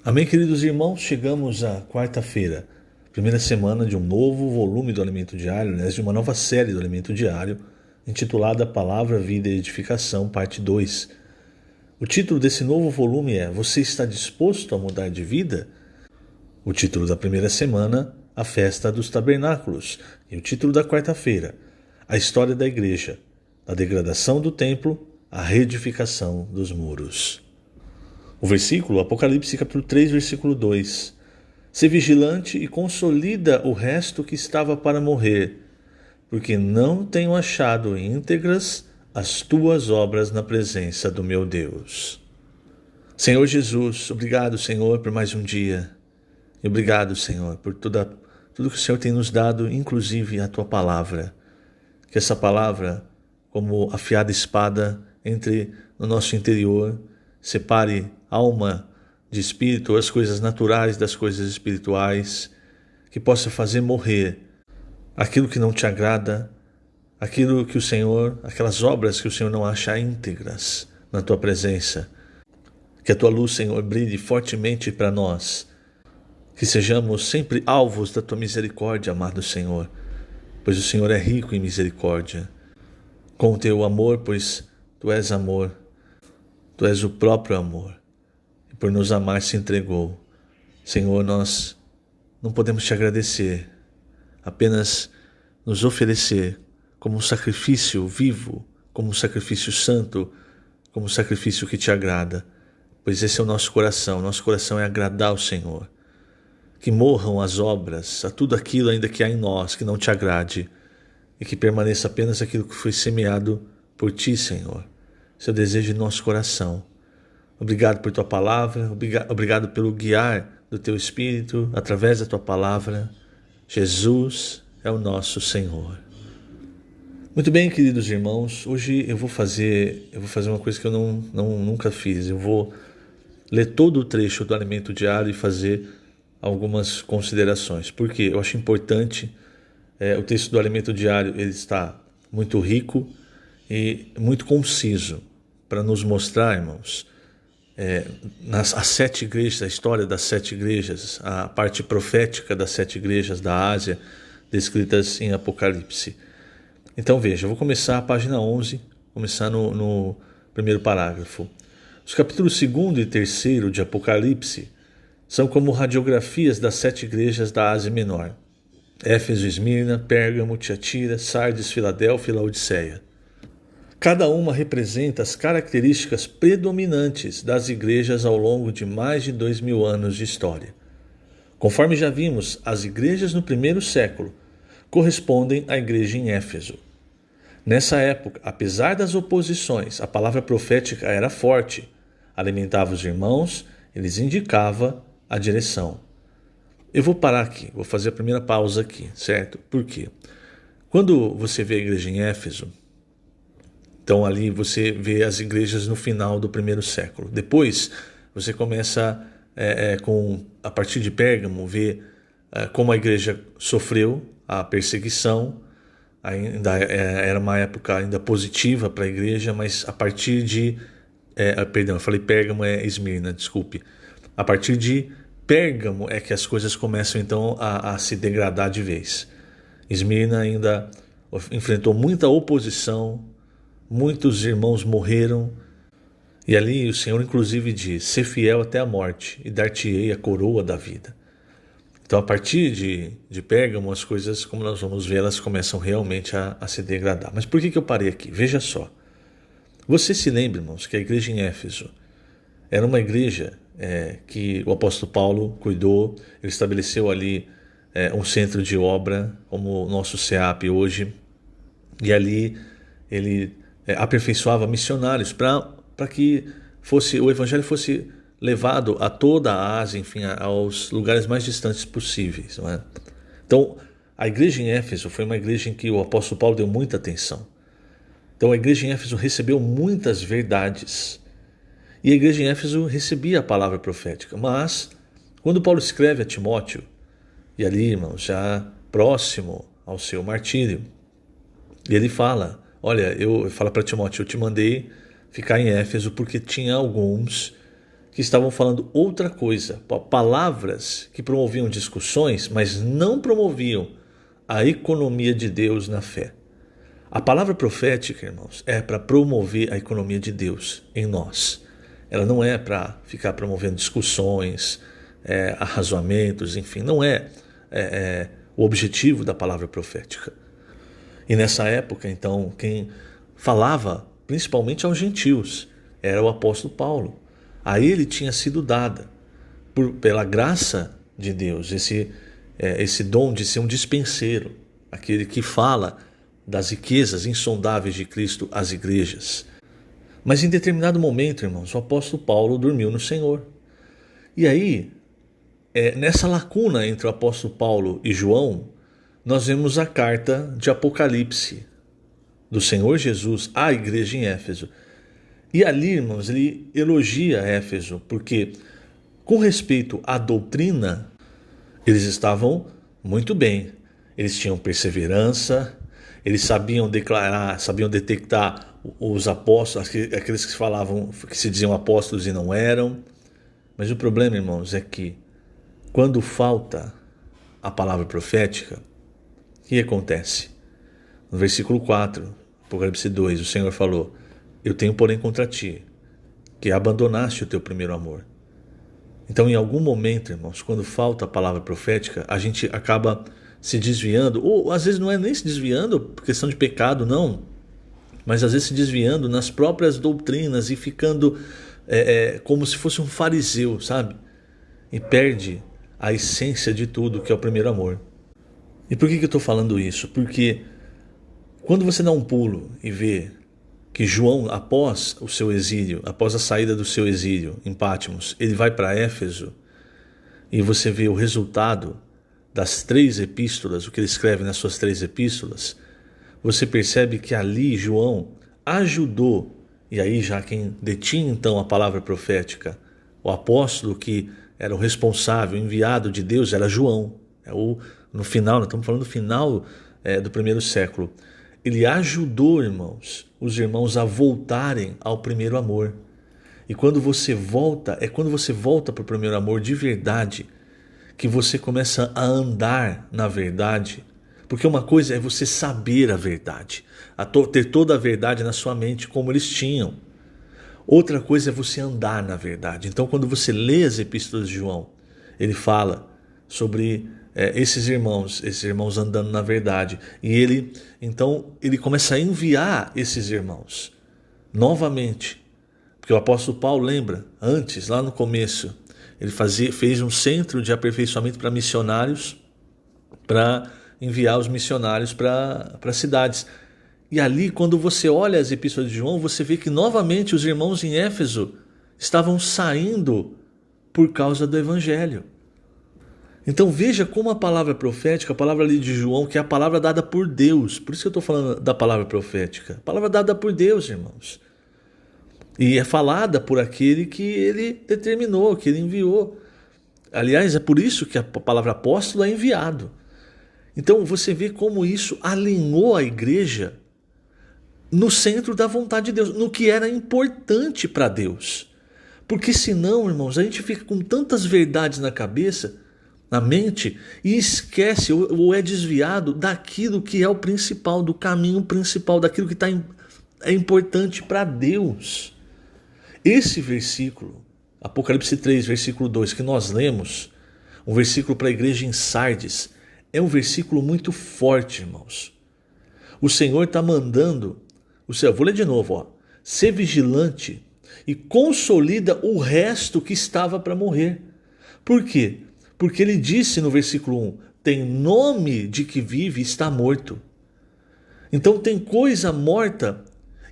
Amém, queridos irmãos? Chegamos à quarta-feira, primeira semana de um novo volume do Alimento Diário, de uma nova série do Alimento Diário, intitulada Palavra, Vida e Edificação, parte 2. O título desse novo volume é Você está disposto a mudar de vida? O título da primeira semana, A Festa dos Tabernáculos. E o título da quarta-feira, A História da Igreja, da degradação do templo à reedificação dos muros. O versículo, Apocalipse capítulo 3, versículo 2. Sê vigilante e consolida o resto que estava para morrer, porque não tenho achado íntegras as tuas obras na presença do meu Deus. Senhor Jesus, obrigado, Senhor, por mais um dia. E obrigado, Senhor, por tudo que o Senhor tem nos dado, inclusive a tua palavra. Que essa palavra, como afiada espada, entre no nosso interior, separe alma de espírito, as coisas naturais das coisas espirituais, que possa fazer morrer aquilo que não te agrada, aquilo que o Senhor, aquelas obras que o Senhor não acha íntegras na tua presença. Que a tua luz, Senhor, brilhe fortemente para nós, que sejamos sempre alvos da tua misericórdia, amado Senhor, pois o Senhor é rico em misericórdia. Com o teu amor, pois tu és amor, tu és o próprio amor. Por nos amar se entregou. Senhor, nós não podemos te agradecer, apenas nos oferecer como um sacrifício vivo, como um sacrifício santo, como um sacrifício que te agrada, pois esse é o nosso coração é agradar ao Senhor. Que morram as obras, a tudo aquilo ainda que há em nós que não te agrade, e que permaneça apenas aquilo que foi semeado por ti, Senhor. Esse é o desejo de nosso coração. Obrigado por tua palavra, obrigado pelo guiar do teu Espírito através da tua palavra. Jesus é o nosso Senhor. Muito bem, queridos irmãos, hoje eu vou fazer uma coisa que eu nunca fiz. Eu vou ler todo o trecho do Alimento Diário e fazer algumas considerações. Porque eu acho importante, o texto do Alimento Diário ele está muito rico e muito conciso para nos mostrar, irmãos, as 7 igrejas, a história das 7 igrejas, a parte profética das 7 igrejas da Ásia, descritas em Apocalipse. Então veja, eu vou começar a página 11, começar no primeiro parágrafo. Os capítulos 2º e 3º de Apocalipse são como radiografias das 7 igrejas da Ásia Menor: Éfeso, Esmirna, Pérgamo, Tiatira, Sardes, Filadélfia e Laodiceia. Cada uma representa as características predominantes das igrejas ao longo de mais de 2000 anos de história. Conforme já vimos, as igrejas no primeiro século correspondem à igreja em Éfeso. Nessa época, apesar das oposições, a palavra profética era forte, alimentava os irmãos e lhes indicava a direção. Eu vou parar aqui, vou fazer a primeira pausa aqui, certo? Por quê? Quando você vê a igreja em Éfeso, então ali você vê as igrejas no final do primeiro século. Depois você começa a partir de Pérgamo, ver como a igreja sofreu a perseguição. Ainda era uma época ainda positiva para a igreja, mas a partir de... eu falei Pérgamo, é Esmirna, desculpe. A partir de Pérgamo é que as coisas começam então a se degradar de vez. Esmirna ainda enfrentou muita oposição, muitos irmãos morreram, e ali o Senhor inclusive diz: ser fiel até a morte e dar-te-ei a coroa da vida. Então a partir de Pérgamo as coisas, como nós vamos ver, elas começam realmente a se degradar. Mas por que eu parei aqui? Veja só. Você se lembra, irmãos, que a igreja em Éfeso era uma igreja que o apóstolo Paulo cuidou, ele estabeleceu ali um centro de obra, como o nosso SEAP hoje, e ali ele aperfeiçoava missionários para que o evangelho fosse levado a toda a Ásia, enfim, aos lugares mais distantes possíveis. Não é? Então, a igreja em Éfeso foi uma igreja em que o apóstolo Paulo deu muita atenção. Então, a igreja em Éfeso recebeu muitas verdades. E a igreja em Éfeso recebia a palavra profética. Mas, quando Paulo escreve a Timóteo, e ali, irmãos, já próximo ao seu martírio, ele fala: olha, eu falo para Timóteo, eu te mandei ficar em Éfeso porque tinha alguns que estavam falando outra coisa, palavras que promoviam discussões, mas não promoviam a economia de Deus na fé. A palavra profética, irmãos, é para promover a economia de Deus em nós. Ela não é para ficar promovendo discussões, arrazoamentos, enfim, não é o objetivo da palavra profética. E nessa época, então, quem falava principalmente aos gentios era o apóstolo Paulo. A ele tinha sido dada, pela graça de Deus, esse dom de ser um dispenseiro, aquele que fala das riquezas insondáveis de Cristo às igrejas. Mas em determinado momento, irmãos, o apóstolo Paulo dormiu no Senhor. E aí, nessa lacuna entre o apóstolo Paulo e João, nós vemos a carta de Apocalipse do Senhor Jesus à igreja em Éfeso. E ali, irmãos, ele elogia Éfeso, porque com respeito à doutrina, eles estavam muito bem. Eles tinham perseverança, eles sabiam declarar, sabiam detectar os apóstolos, aqueles que falavam, que se diziam apóstolos e não eram. Mas o problema, irmãos, é que quando falta a palavra profética, o que acontece? No versículo 4, Apocalipse 2, o Senhor falou: eu tenho porém contra ti, que abandonaste o teu primeiro amor. Então, em algum momento, irmãos, quando falta a palavra profética, a gente acaba se desviando, ou às vezes não é nem se desviando por questão de pecado, não, mas às vezes se desviando nas próprias doutrinas e ficando como se fosse um fariseu, sabe? E perde a essência de tudo, que é o primeiro amor. E por que eu estou falando isso? Porque quando você dá um pulo e vê que João, após o seu exílio, após a saída do seu exílio em Patmos, ele vai para Éfeso, e você vê o resultado das 3 epístolas, o que ele escreve nas suas 3 epístolas, você percebe que ali João ajudou, e aí já quem detinha então a palavra profética, o apóstolo que era o responsável, o enviado de Deus, era João. No final, nós estamos falando do final do primeiro século. Ele ajudou, irmãos, os irmãos a voltarem ao primeiro amor. E quando você volta, quando você volta para o primeiro amor de verdade, que você começa a andar na verdade. Porque uma coisa é você saber a verdade, ter toda a verdade na sua mente como eles tinham. Outra coisa é você andar na verdade. Então, quando você lê as epístolas de João, ele fala sobre esses irmãos andando na verdade. E ele começa a enviar esses irmãos novamente. Porque o apóstolo Paulo, lembra, antes, lá no começo, ele fez um centro de aperfeiçoamento para missionários, para enviar os missionários para cidades. E ali, quando você olha as epístolas de João, você vê que novamente os irmãos em Éfeso estavam saindo por causa do evangelho. Então veja como a palavra profética, a palavra ali de João, que é a palavra dada por Deus. Por isso que eu estou falando da palavra profética. A palavra dada por Deus, irmãos. E é falada por aquele que ele determinou, que ele enviou. Aliás, é por isso que a palavra apóstolo é enviado. Então você vê como isso alinhou a igreja no centro da vontade de Deus, no que era importante para Deus. Porque senão, irmãos, a gente fica com tantas verdades na cabeça, na mente, e esquece ou é desviado daquilo que é o principal, do caminho principal, daquilo que é importante para Deus. Esse versículo, Apocalipse 3, versículo 2, que nós lemos, um versículo para a igreja em Sardes, é um versículo muito forte, irmãos. O Senhor está mandando, vou ler de novo, ser vigilante e consolida o resto que estava para morrer. Por quê? Porque ele disse no versículo 1, tem nome de que vive e está morto. Então tem coisa morta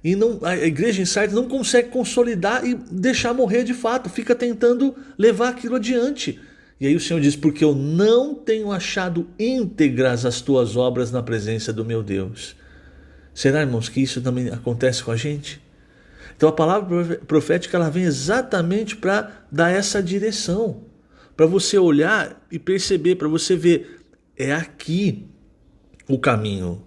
e a igreja em Sardes não consegue consolidar e deixar morrer de fato, fica tentando levar aquilo adiante. E aí o Senhor diz, porque eu não tenho achado íntegras as tuas obras na presença do meu Deus. Será, irmãos, que isso também acontece com a gente? Então a palavra profética ela vem exatamente para dar essa direção, para você olhar e perceber, para você ver, é aqui o caminho.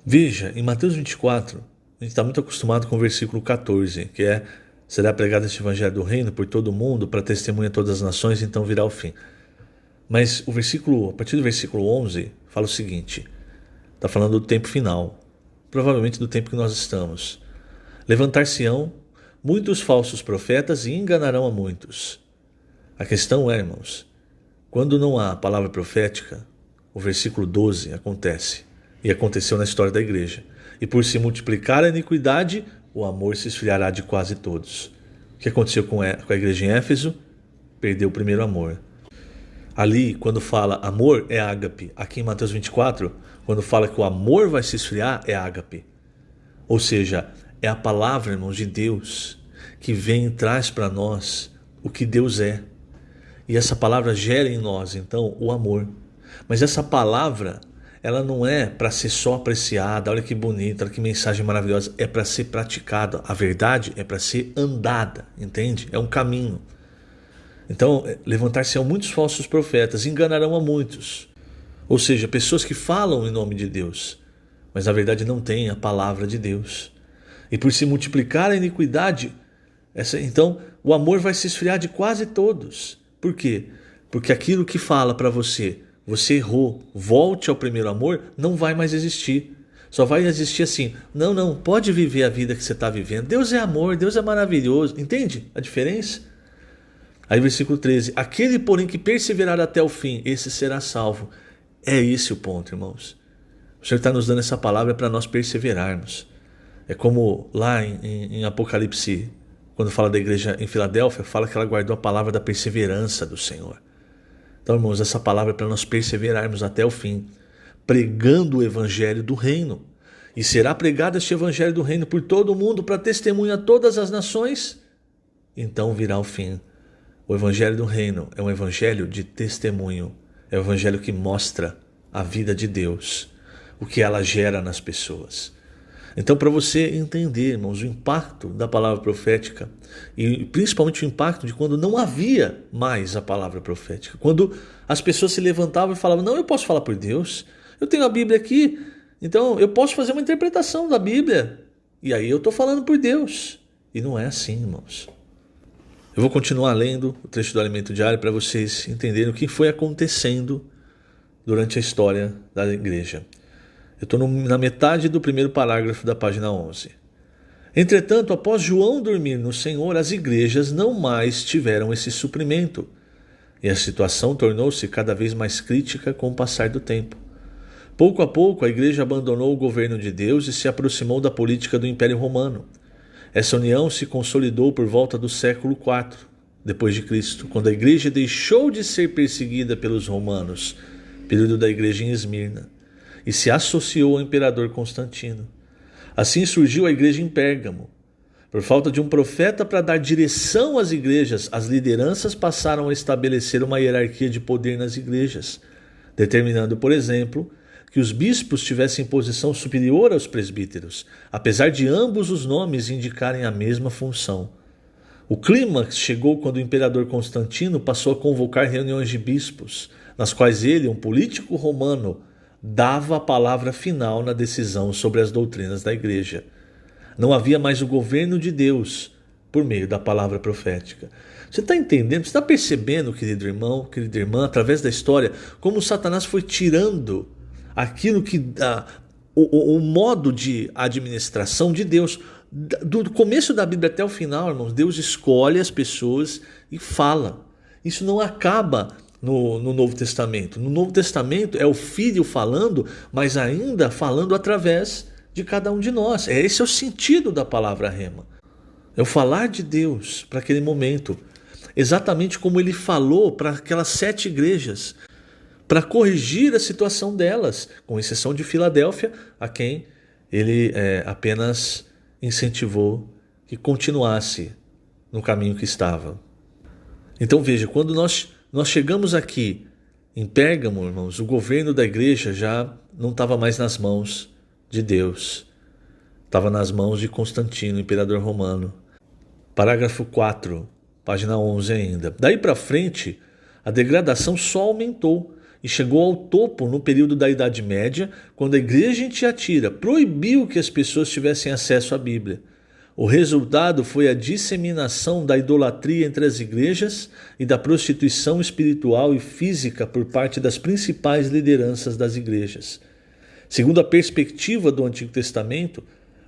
Veja, em Mateus 24, a gente está muito acostumado com o versículo 14, que é Será pregado este evangelho do reino por todo o mundo, para testemunha a todas as nações, então virá o fim. Mas a partir do versículo 11, fala o seguinte, está falando do tempo final, provavelmente do tempo que nós estamos. Levantar-se-ão muitos falsos profetas e enganarão a muitos. A questão é, irmãos, quando não há palavra profética, o versículo 12 acontece, e aconteceu na história da igreja. E por se multiplicar a iniquidade, o amor se esfriará de quase todos. O que aconteceu com a igreja em Éfeso? Perdeu o primeiro amor. Ali, quando fala amor, é ágape. Aqui em Mateus 24, quando fala que o amor vai se esfriar, é ágape. Ou seja, é a palavra, irmãos, de Deus, que vem e traz para nós o que Deus é. E essa palavra gera em nós, então, o amor. Mas essa palavra, ela não é para ser só apreciada, olha que bonita, olha que mensagem maravilhosa, é para ser praticada. A verdade é para ser andada, entende? É um caminho. Então, levantar-se-ão muitos falsos profetas, enganarão a muitos. Ou seja, pessoas que falam em nome de Deus, mas na verdade não têm a palavra de Deus. E por se multiplicar a iniquidade, então o amor vai se esfriar de quase todos. Por quê? Porque aquilo que fala para você errou, volte ao primeiro amor, não vai mais existir. Só vai existir assim, não, pode viver a vida que você está vivendo. Deus é amor, Deus é maravilhoso. Entende a diferença? Aí versículo 13, aquele porém que perseverar até o fim, esse será salvo. É esse o ponto, irmãos. O Senhor está nos dando essa palavra para nós perseverarmos. É como lá em Apocalipse, quando fala da igreja em Filadélfia, fala que ela guardou a palavra da perseverança do Senhor. Então, irmãos, essa palavra é para nós perseverarmos até o fim, pregando o evangelho do reino. E será pregado este evangelho do reino por todo o mundo para testemunhar a todas as nações. Então virá o fim. O evangelho do reino é um evangelho de testemunho. É um evangelho que mostra a vida de Deus, o que ela gera nas pessoas. Então, para você entender, irmãos, o impacto da palavra profética, e principalmente o impacto de quando não havia mais a palavra profética, quando as pessoas se levantavam e falavam, não, eu posso falar por Deus, eu tenho a Bíblia aqui, então eu posso fazer uma interpretação da Bíblia, e aí eu estou falando por Deus. E não é assim, irmãos. Eu vou continuar lendo o trecho do alimento diário para vocês entenderem o que foi acontecendo durante a história da igreja. Eu estou na metade do primeiro parágrafo da página 11. Entretanto, após João dormir no Senhor, as igrejas não mais tiveram esse suprimento, e a situação tornou-se cada vez mais crítica com o passar do tempo. Pouco a pouco, a igreja abandonou o governo de Deus e se aproximou da política do Império Romano. Essa união se consolidou por volta do século IV, depois de Cristo, quando a igreja deixou de ser perseguida pelos romanos, período da igreja em Esmirna, e se associou ao imperador Constantino. Assim surgiu a igreja em Pérgamo. Por falta de um profeta para dar direção às igrejas, as lideranças passaram a estabelecer uma hierarquia de poder nas igrejas, determinando, por exemplo, que os bispos tivessem posição superior aos presbíteros, apesar de ambos os nomes indicarem a mesma função. O clímax chegou quando o imperador Constantino passou a convocar reuniões de bispos, nas quais ele, um político romano, dava a palavra final na decisão sobre as doutrinas da igreja. Não havia mais o governo de Deus por meio da palavra profética. Você está entendendo? Você está percebendo, querido irmão, querida irmã, através da história, como Satanás foi tirando aquilo que o modo de administração de Deus. Do começo da Bíblia até o final, irmãos, Deus escolhe as pessoas e fala. Isso não acaba no Novo Testamento. No Novo Testamento é o Filho falando, mas ainda falando através de cada um de nós. Esse é o sentido da palavra rema. É o falar de Deus para aquele momento. Exatamente como ele falou para aquelas 7 igrejas, para corrigir a situação delas, com exceção de Filadélfia, a quem ele apenas incentivou que continuasse no caminho que estava. Então veja, quando nós chegamos aqui em Pérgamo, irmãos, o governo da igreja já não estava mais nas mãos de Deus, estava nas mãos de Constantino, imperador romano. Parágrafo 4, página 11 ainda. Daí para frente, a degradação só aumentou e chegou ao topo no período da Idade Média, quando a igreja em Tiatira proibiu que as pessoas tivessem acesso à Bíblia. O resultado foi a disseminação da idolatria entre as igrejas e da prostituição espiritual e física por parte das principais lideranças das igrejas. Segundo a perspectiva do Antigo Testamento,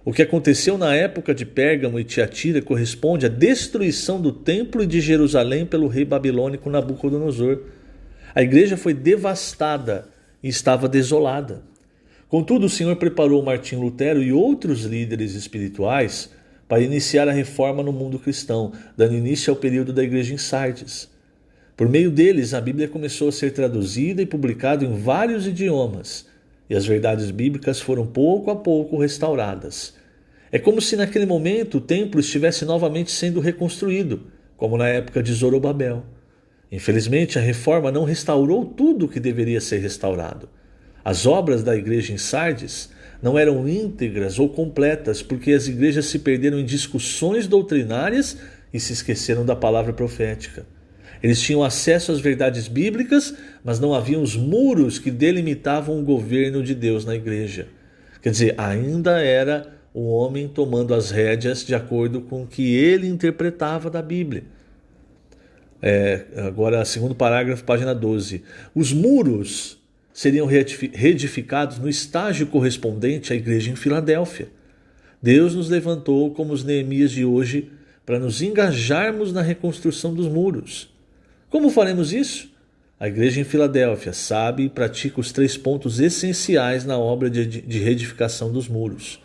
o que aconteceu na época de Pérgamo e Tiatira corresponde à destruição do templo e de Jerusalém pelo rei babilônico Nabucodonosor. A igreja foi devastada e estava desolada. Contudo, o Senhor preparou Martim Lutero e outros líderes espirituais para iniciar a reforma no mundo cristão, dando início ao período da igreja em Sardes. Por meio deles, a Bíblia começou a ser traduzida e publicada em vários idiomas, e as verdades bíblicas foram pouco a pouco restauradas. É como se naquele momento o templo estivesse novamente sendo reconstruído, como na época de Zorobabel. Infelizmente, a reforma não restaurou tudo o que deveria ser restaurado. As obras da igreja em Sardes não eram íntegras ou completas porque as igrejas se perderam em discussões doutrinárias e se esqueceram da palavra profética. Eles tinham acesso às verdades bíblicas, mas não haviam os muros que delimitavam o governo de Deus na igreja. Quer dizer, ainda era o homem tomando as rédeas de acordo com o que ele interpretava da Bíblia. Agora, segundo parágrafo, página 12. Os muros seriam reedificados no estágio correspondente à igreja em Filadélfia. Deus nos levantou como os Neemias de hoje para nos engajarmos na reconstrução dos muros. Como faremos isso? A igreja em Filadélfia sabe e pratica os 3 pontos essenciais na obra de reedificação dos muros.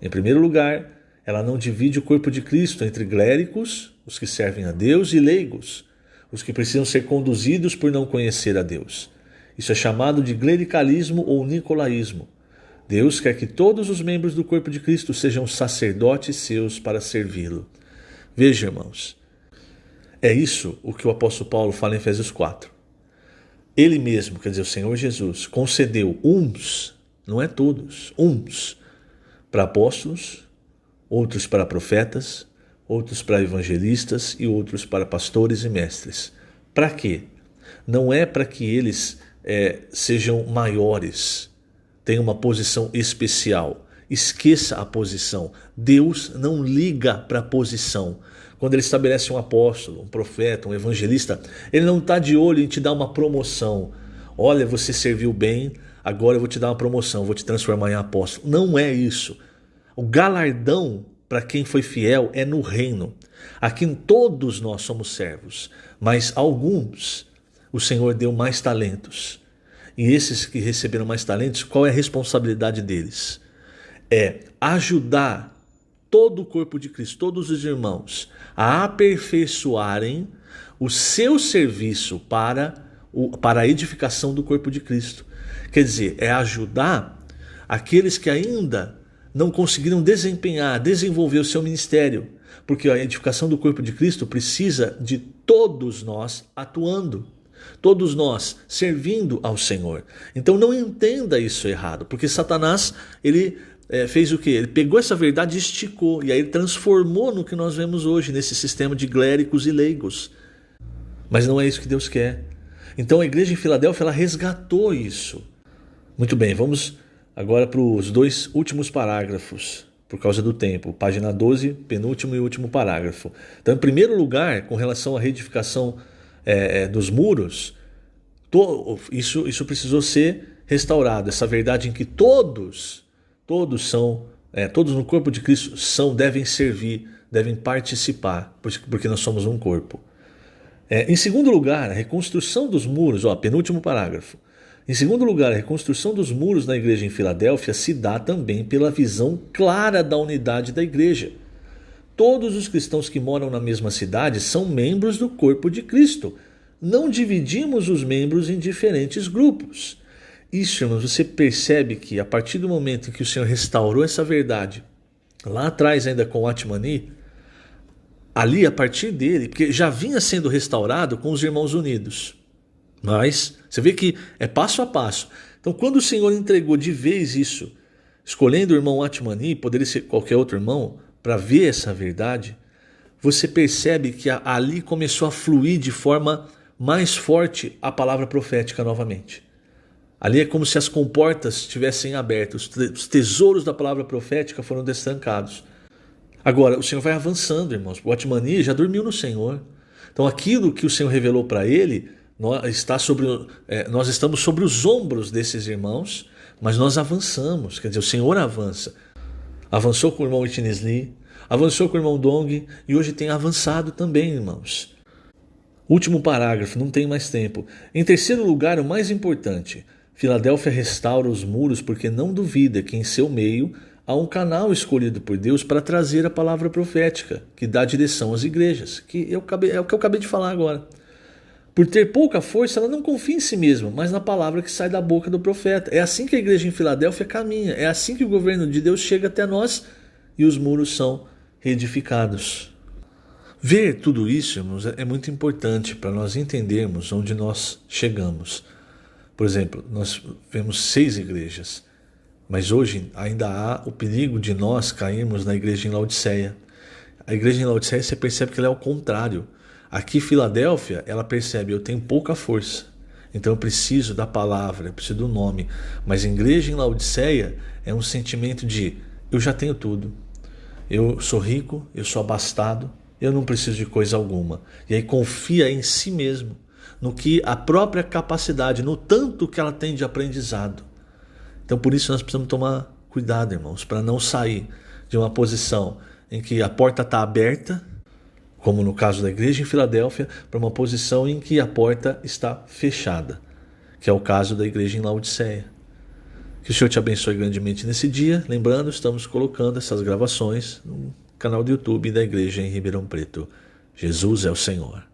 Em primeiro lugar, ela não divide o corpo de Cristo entre clérigos, os que servem a Deus, e leigos, os que precisam ser conduzidos por não conhecer a Deus. Isso é chamado de clericalismo ou nicolaísmo. Deus quer que todos os membros do corpo de Cristo sejam sacerdotes seus para servi-lo. Veja, irmãos, é isso o que o apóstolo Paulo fala em Efésios 4. Ele mesmo, quer dizer, o Senhor Jesus, concedeu uns, não é todos, uns, para apóstolos, outros para profetas, outros para evangelistas e outros para pastores e mestres. Para quê? Não é para que eles sejam maiores, tenham uma posição especial. Esqueça a posição. Deus não liga para a posição. Quando ele estabelece um apóstolo, um profeta, um evangelista, ele não está de olho em te dar uma promoção. Olha, você serviu bem, agora eu vou te dar uma promoção, vou te transformar em apóstolo. Não é isso. O galardão para quem foi fiel é no reino. Aqui todos nós somos servos, mas alguns o Senhor deu mais talentos. E esses que receberam mais talentos, qual é a responsabilidade deles? É ajudar todo o corpo de Cristo, todos os irmãos, a aperfeiçoarem o seu serviço para a edificação do corpo de Cristo. Quer dizer, é ajudar aqueles que ainda não conseguiram desenvolver o seu ministério, porque a edificação do corpo de Cristo precisa de todos nós atuando, todos nós servindo ao Senhor. Então não entenda isso errado, porque Satanás, ele fez o quê? Ele pegou essa verdade e esticou, e aí ele transformou no que nós vemos hoje, nesse sistema de clérigos e leigos. Mas não é isso que Deus quer. Então a igreja em Filadélfia, ela resgatou isso. Muito bem, vamos agora para os 2 últimos parágrafos, por causa do tempo. Página 12, penúltimo e último parágrafo. Então, em primeiro lugar, com relação à reedificação dos muros, isso precisou ser restaurado. Essa verdade em que todos no corpo de Cristo devem servir, devem participar, porque nós somos um corpo. Em segundo lugar, a reconstrução dos muros, penúltimo parágrafo. Em segundo lugar, a reconstrução dos muros na igreja em Filadélfia se dá também pela visão clara da unidade da igreja. Todos os cristãos que moram na mesma cidade são membros do corpo de Cristo. Não dividimos os membros em diferentes grupos. Isso, irmãos, você percebe que a partir do momento em que o Senhor restaurou essa verdade, lá atrás ainda com Atmani, ali a partir dele, porque já vinha sendo restaurado com os irmãos unidos. Mas você vê que é passo a passo. Então, quando o Senhor entregou de vez isso, escolhendo o irmão Atmani, poderia ser qualquer outro irmão, para ver essa verdade, você percebe que ali começou a fluir de forma mais forte a palavra profética novamente. Ali é como se as comportas estivessem abertas, os tesouros da palavra profética foram destrancados. Agora, o Senhor vai avançando, irmãos. O Otmani já dormiu no Senhor. Então aquilo que o Senhor revelou para ele, nós estamos sobre os ombros desses irmãos, mas nós avançamos. Quer dizer, o Senhor avança. Avançou com o irmão Itinisli, avançou com o irmão Dong e hoje tem avançado também, irmãos. Último parágrafo, não tem mais tempo. Em terceiro lugar, o mais importante, Filadélfia restaura os muros porque não duvida que em seu meio há um canal escolhido por Deus para trazer a palavra profética, que dá direção às igrejas, é o que eu acabei de falar agora. Por ter pouca força, ela não confia em si mesma, mas na palavra que sai da boca do profeta. É assim que a igreja em Filadélfia caminha, é assim que o governo de Deus chega até nós e os muros são reedificados. Ver tudo isso, irmãos, é muito importante para nós entendermos onde nós chegamos. Por exemplo, nós vemos 6 igrejas. Mas hoje ainda há o perigo de nós cairmos na igreja em Laodiceia. A igreja em Laodiceia você percebe que ela é o contrário. Aqui Filadélfia, ela percebe, eu tenho pouca força. Então eu preciso da palavra, eu preciso do nome. Mas a igreja em Laodiceia é um sentimento de, eu já tenho tudo. Eu sou rico, eu sou abastado, eu não preciso de coisa alguma. E aí confia em si mesmo, no que a própria capacidade, no tanto que ela tem de aprendizado. Então por isso nós precisamos tomar cuidado, irmãos, para não sair de uma posição em que a porta está aberta, como no caso da igreja em Filadélfia, para uma posição em que a porta está fechada, que é o caso da igreja em Laodiceia. Que o Senhor te abençoe grandemente nesse dia. Lembrando, estamos colocando essas gravações no canal do YouTube da igreja em Ribeirão Preto. Jesus é o Senhor.